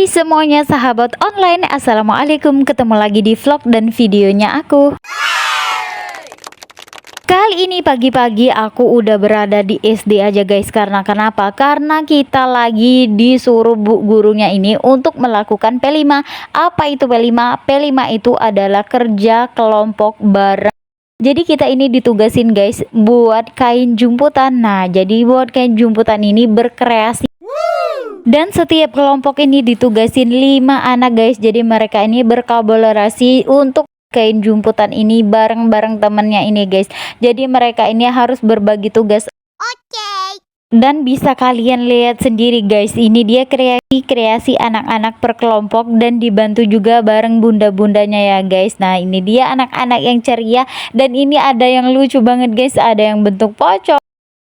Hai semuanya sahabat online, assalamualaikum, ketemu lagi di vlog dan videonya aku. Kali ini pagi-pagi aku udah berada di SD aja guys. Karena kenapa? Karena kita lagi disuruh bu gurunya ini untuk melakukan P5. Apa itu P5? P5 itu adalah kerja kelompok bareng. Jadi kita ini ditugasin guys buat kain jumputan. Nah, jadi buat kain jumputan ini berkreasi. Dan setiap kelompok ini ditugasin 5 anak guys. Jadi mereka ini berkolaborasi untuk kain jumputan ini bareng-bareng temennya ini guys. Jadi mereka ini harus berbagi tugas. Dan bisa kalian lihat sendiri guys, ini dia kreasi anak-anak per kelompok dan dibantu juga bareng bunda-bundanya ya guys. Nah ini dia anak-anak yang ceria dan ini ada yang lucu banget guys, ada yang bentuk pocong.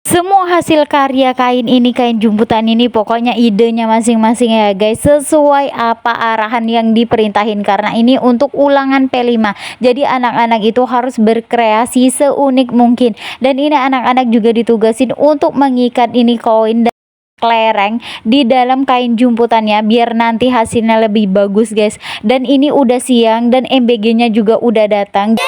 Semua hasil karya kain ini, kain jumputan ini, pokoknya idenya masing-masing ya guys, sesuai apa arahan yang diperintahin, karena ini untuk ulangan P5. Jadi anak-anak itu harus berkreasi seunik mungkin. Dan ini anak-anak juga ditugasin untuk mengikat ini koin dan kelereng di dalam kain jumputannya biar nanti hasilnya lebih bagus guys. Dan ini udah siang dan MBG-nya juga udah datang.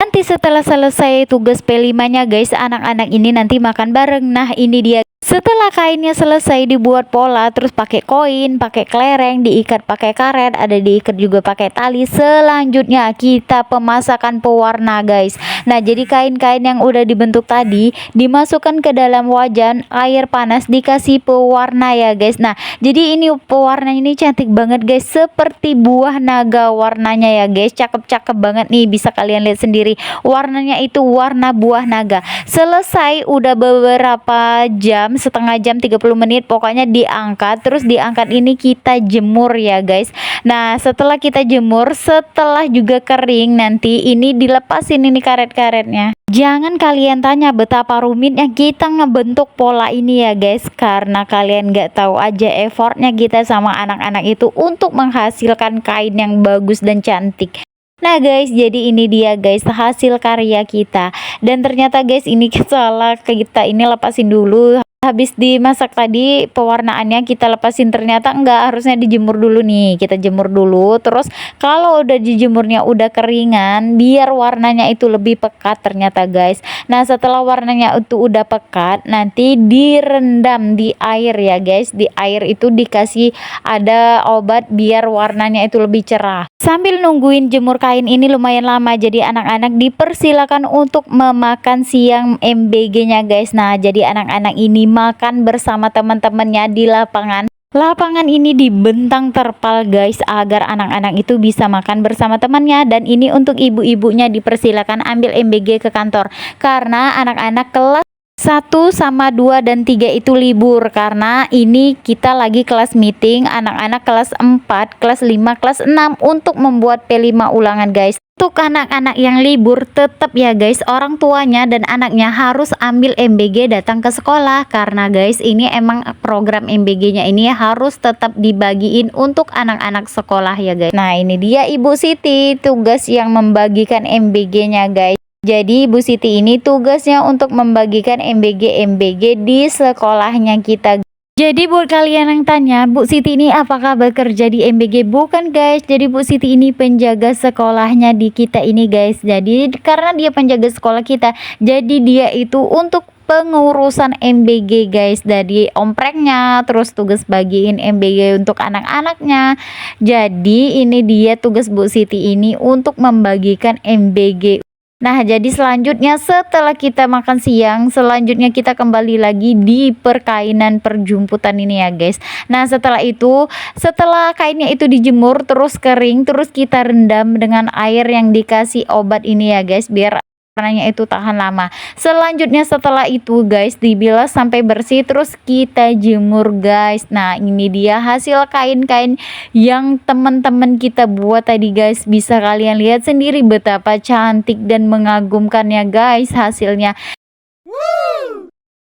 Nanti setelah selesai tugas P5-nya guys, anak-anak ini nanti makan bareng. Nah ini dia, setelah kainnya selesai dibuat pola, terus pakai koin, pakai kelereng, diikat pakai karet, ada diikat juga pakai tali. Selanjutnya kita pemasakan pewarna guys. Nah jadi kain-kain yang udah dibentuk tadi dimasukkan ke dalam wajan air panas, dikasih pewarna ya guys. Nah jadi ini pewarna ini cantik banget guys, seperti buah naga warnanya ya guys. Cakep-cakep banget nih, bisa kalian lihat sendiri. Warnanya itu warna buah naga. Selesai udah beberapa jam, setengah jam 30 menit pokoknya diangkat. Terus diangkat ini kita jemur ya guys. Nah setelah kita jemur, setelah juga kering, nanti ini dilepasin ini karet-karetnya. Jangan kalian tanya betapa rumitnya kita ngebentuk pola ini ya guys, karena kalian nggak tahu aja effortnya kita sama anak-anak itu untuk menghasilkan kain yang bagus dan cantik. Nah guys, jadi ini dia guys hasil karya kita. Dan ternyata guys ini salah, kita ini lepasin dulu. Habis dimasak tadi pewarnaannya kita lepasin, ternyata enggak, harusnya dijemur dulu nih. Kita jemur dulu, terus kalau udah dijemurnya udah keringan biar warnanya itu lebih pekat ternyata guys. Nah setelah warnanya itu udah pekat, nanti direndam di air ya guys. Di air itu dikasih ada obat biar warnanya itu lebih cerah. Sambil nungguin jemur kain ini lumayan lama, jadi anak-anak dipersilakan untuk memakan siang MBG-nya guys. Nah jadi anak-anak ini makan bersama teman-temannya di lapangan. Lapangan ini dibentang terpal guys, agar anak-anak itu bisa makan bersama temannya. Dan ini untuk ibu-ibunya dipersilakan ambil MBG ke kantor, karena anak-anak kelas 1 sama 2 dan 3 itu libur, karena ini kita lagi kelas meeting anak-anak kelas 4, kelas 5, kelas 6 untuk membuat P5 ulangan guys. Untuk anak-anak yang libur tetap ya guys, orang tuanya dan anaknya harus ambil MBG datang ke sekolah, karena guys ini emang program MBG-nya ini harus tetap dibagiin untuk anak-anak sekolah ya guys. Nah ini dia Ibu Siti tugas yang membagikan MBG-nya guys. Jadi Bu Siti ini tugasnya untuk membagikan MBG di sekolahnya kita. Jadi buat kalian yang tanya, Bu Siti ini apakah bekerja di MBG? Bukan guys, jadi Bu Siti ini penjaga sekolahnya di kita ini guys. Jadi karena dia penjaga sekolah kita, jadi dia itu untuk pengurusan MBG guys, dari ompreknya, terus tugas bagiin MBG untuk anak-anaknya. Jadi ini dia tugas Bu Siti ini untuk membagikan MBG. Nah jadi selanjutnya setelah kita makan siang, selanjutnya kita kembali lagi di perkainan perjumputan ini ya guys. Nah setelah itu, setelah kainnya itu dijemur terus kering, terus kita rendam dengan air yang dikasih obat ini ya guys, biar warnanya itu tahan lama. Selanjutnya setelah itu guys dibilas sampai bersih, terus kita jemur guys. Nah ini dia hasil kain-kain yang teman-teman kita buat tadi guys. Bisa kalian lihat sendiri betapa cantik dan mengagumkannya guys hasilnya.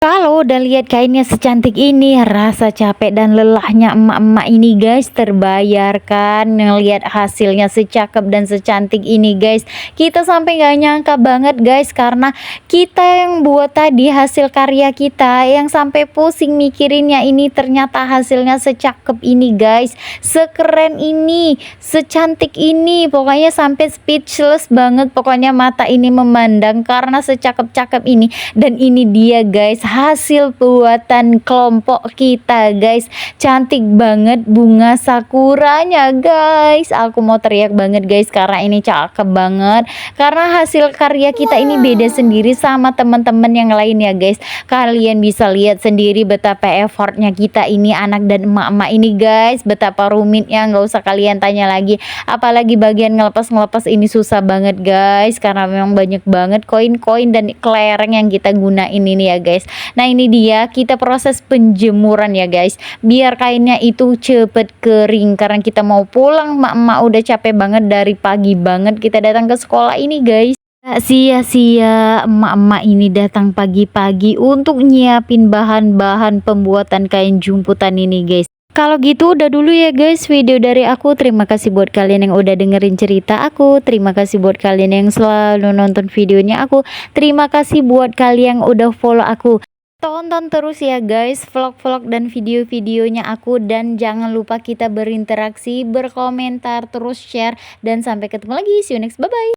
Kalau udah lihat kainnya secantik ini, rasa capek dan lelahnya emak-emak ini guys terbayarkan ngelihat hasilnya secakep dan secantik ini guys. Kita sampai nggak nyangka banget guys, karena kita yang buat tadi hasil karya kita yang sampai pusing mikirinnya, ini ternyata hasilnya secakep ini guys, sekeren ini, secantik ini, pokoknya sampai speechless banget, pokoknya mata ini memandang karena secakep-cakep ini. Dan ini dia guys hasil buatan kelompok kita guys, cantik banget bunga sakuranya guys. Aku mau teriak banget guys karena ini cakep banget, karena hasil karya kita ini beda sendiri sama teman-teman yang lain ya guys. Kalian bisa lihat sendiri betapa effortnya kita ini anak dan emak-emak ini guys, betapa rumitnya, nggak usah kalian tanya lagi. Apalagi bagian ngelepas ini susah banget guys, karena memang banyak banget koin-koin dan kelereng yang kita gunain ini ya guys. Nah ini dia kita proses penjemuran ya guys, biar kainnya itu cepet kering, karena kita mau pulang, emak-emak udah capek banget dari pagi banget kita datang ke sekolah ini guys. Gak sia-sia emak-emak ini datang pagi-pagi untuk nyiapin bahan-bahan pembuatan kain jumputan ini guys. Kalau gitu udah dulu ya guys video dari aku. Terima kasih buat kalian yang udah dengerin cerita aku. Terima kasih buat kalian yang selalu nonton videonya aku. Terima kasih buat kalian yang udah follow aku. Tonton terus ya guys vlog-vlog dan video-videonya aku. Dan jangan lupa kita berinteraksi, berkomentar, terus share. Dan sampai ketemu lagi. See you next. Bye-bye.